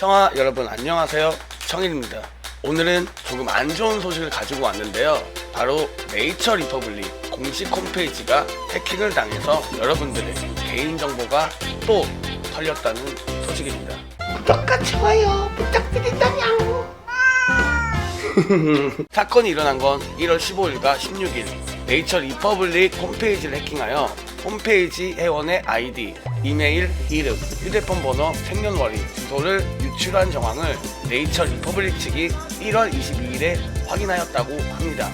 청아 여러분 안녕하세요, 청일입니다. 오늘은 조금 안 좋은 소식을 가지고 왔는데요, 바로 네이처 리퍼블릭 공식 홈페이지가 해킹을 당해서 여러분들의 개인정보가 또 털렸다는 소식입니다. 구독과 좋아요 부탁드린다냥. 사건이 일어난 건 1월 15일과 16일 네이처 리퍼블릭 홈페이지를 해킹하여 홈페이지 회원의 아이디, 이메일, 이름, 휴대폰 번호, 생년월일, 주소를 유출한 정황을 네이처 리퍼블릭 측이 1월 22일에 확인하였다고 합니다.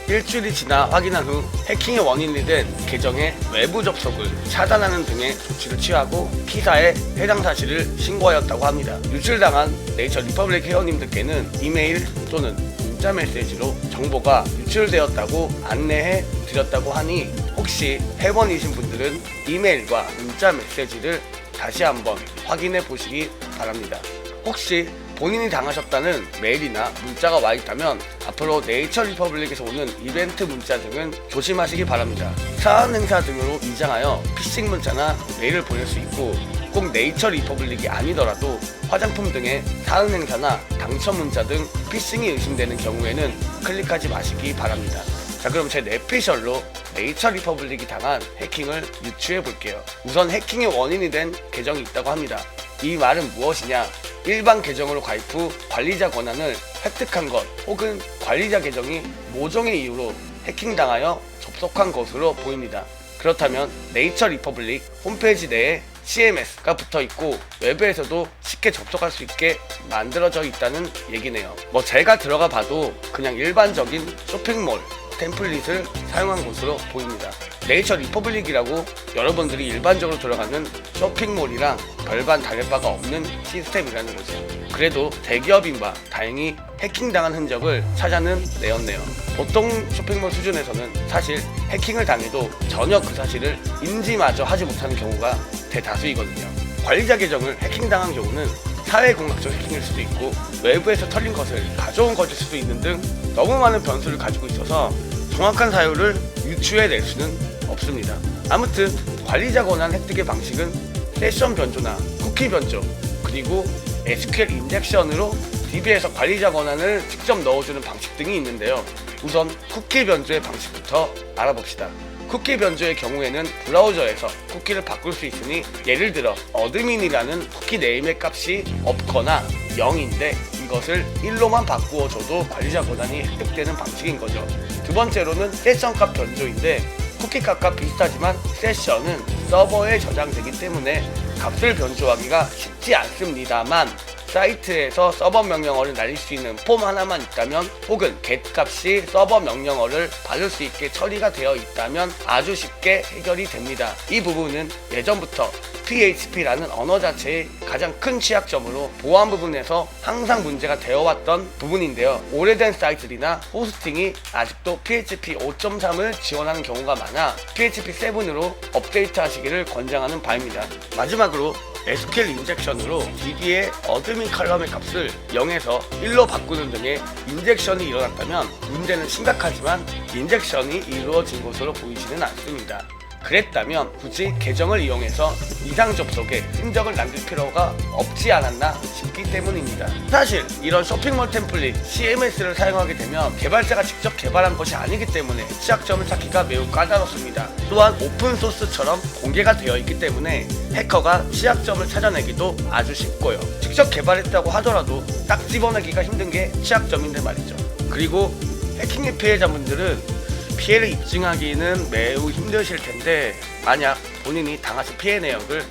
일주일이 지나 확인한 후 해킹의 원인이 된 계정의 외부 접속을 차단하는 등의 조치를 취하고 P사에 해당 사실을 신고하였다고 합니다. 유출당한 네이처 리퍼블릭 회원님들께는 이메일 또는 문자 메시지로 정보가 유출되었다고 안내해 드렸다고 하니 혹시 회원이신 분들은 이메일과 문자 메시지를 다시 한번 확인해 보시기 바랍니다. 혹시 본인이 당하셨다는 메일이나 문자가 와 있다면 앞으로 네이처 리퍼블릭에서 오는 이벤트 문자 등은 조심하시기 바랍니다. 사안 행사 등으로 위장하여 피싱 문자나 메일을 보낼 수 있고, 꼭 네이처 리퍼블릭이 아니더라도 화장품 등의 사은 행사나 당첨 문자 등 피싱이 의심되는 경우에는 클릭하지 마시기 바랍니다. 자, 그럼 제 뇌피셜로 네이처 리퍼블릭이 당한 해킹을 유추해 볼게요. 우선 해킹의 원인이 된 계정이 있다고 합니다. 이 말은 무엇이냐? 일반 계정으로 가입 후 관리자 권한을 획득한 것, 혹은 관리자 계정이 모종의 이유로 해킹당하여 접속한 것으로 보입니다. 그렇다면 네이처 리퍼블릭 홈페이지 내에 CMS가 붙어 있고 외부에서도 쉽게 접속할 수 있게 만들어져 있다는 얘기네요. 제가 들어가 봐도 그냥 일반적인 쇼핑몰 템플릿을 사용한 것으로 보입니다. 네이처 리퍼블릭이라고 여러분들이 일반적으로 들어가는 쇼핑몰이랑 별반 다를 바가 없는 시스템이라는 거죠. 그래도 대기업인 바 다행히 해킹당한 흔적을 찾아는 내었네요. 보통 쇼핑몰 수준에서는 사실 해킹을 당해도 전혀 그 사실을 인지마저 하지 못하는 경우가 대다수이거든요. 관리자 계정을 해킹당한 경우는 사회공학적 해킹일 수도 있고 외부에서 털린 것을 가져온 것일 수도 있는 등 너무 많은 변수를 가지고 있어서 정확한 사유를 유추해낼 수는 없습니다. 아무튼 관리자 권한 획득의 방식은 세션 변조나 쿠키 변조, 그리고 SQL 인젝션으로 DB에서 관리자 권한을 직접 넣어주는 방식 등이 있는데요. 우선 쿠키 변조의 방식부터 알아봅시다. 쿠키 변조의 경우에는 브라우저에서 쿠키를 바꿀 수 있으니, 예를 들어 어드민이라는 쿠키 네임의 값이 없거나 0인데 이것을 1로만 바꾸어줘도 관리자 권한이 획득되는 방식인 거죠. 두 번째로는 세션 값 변조인데, 쿠키 값과 비슷하지만 세션은 서버에 저장되기 때문에 값을 변조하기가 쉽지 않습니다만, 사이트에서 서버 명령어를 날릴 수 있는 폼 하나만 있다면, 혹은 get 값이 서버 명령어를 받을 수 있게 처리가 되어 있다면 아주 쉽게 해결이 됩니다. 이 부분은 예전부터 PHP라는 언어 자체의 가장 큰 취약점으로 보안 부분에서 항상 문제가 되어왔던 부분인데요. 오래된 사이트들이나 호스팅이 아직도 PHP 5.3을 지원하는 경우가 많아 PHP 7으로 업데이트 하시기를 권장하는 바입니다. 마지막으로 SQL 인젝션으로 DB의 어드민 칼럼의 값을 0에서 1로 바꾸는 등의 인젝션이 일어났다면 문제는 심각하지만 인젝션이 이루어진 것으로 보이지는 않습니다. 그랬다면 굳이 계정을 이용해서 이상 접속에 흔적을 남길 필요가 없지 않았나 싶기 때문입니다. 사실 이런 쇼핑몰 템플릿 CMS를 사용하게 되면 개발자가 직접 개발한 것이 아니기 때문에 취약점을 찾기가 매우 까다롭습니다. 또한 오픈소스처럼 공개가 되어 있기 때문에 해커가 취약점을 찾아내기도 아주 쉽고요. 직접 개발했다고 하더라도 딱 집어내기가 힘든 게 취약점인데 말이죠. 그리고 해킹의 피해자분들은 피해를 입증하기는 매우 힘드실 텐데, 만약 본인이 당하신 피해 내역을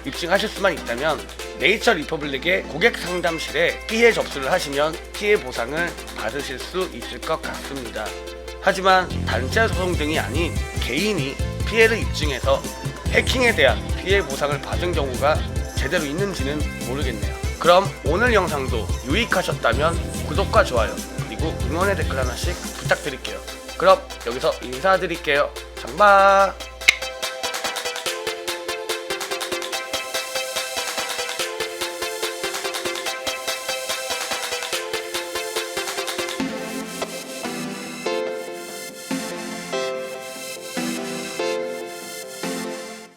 입증하실 수만 있다면 네이처 리퍼블릭의 고객 상담실에 피해 접수를 하시면 피해 보상을 받으실 수 있을 것 같습니다. 하지만 단체 소송 등이 아닌 개인이 피해를 입증해서 해킹에 대한 피해 보상을 받은 경우가 제대로 있는지는 모르겠네요. 그럼 오늘 영상도 유익하셨다면 구독과 좋아요, 그리고 응원의 댓글 하나씩 부탁드릴게요. 그럼 여기서 인사드릴게요. 장바.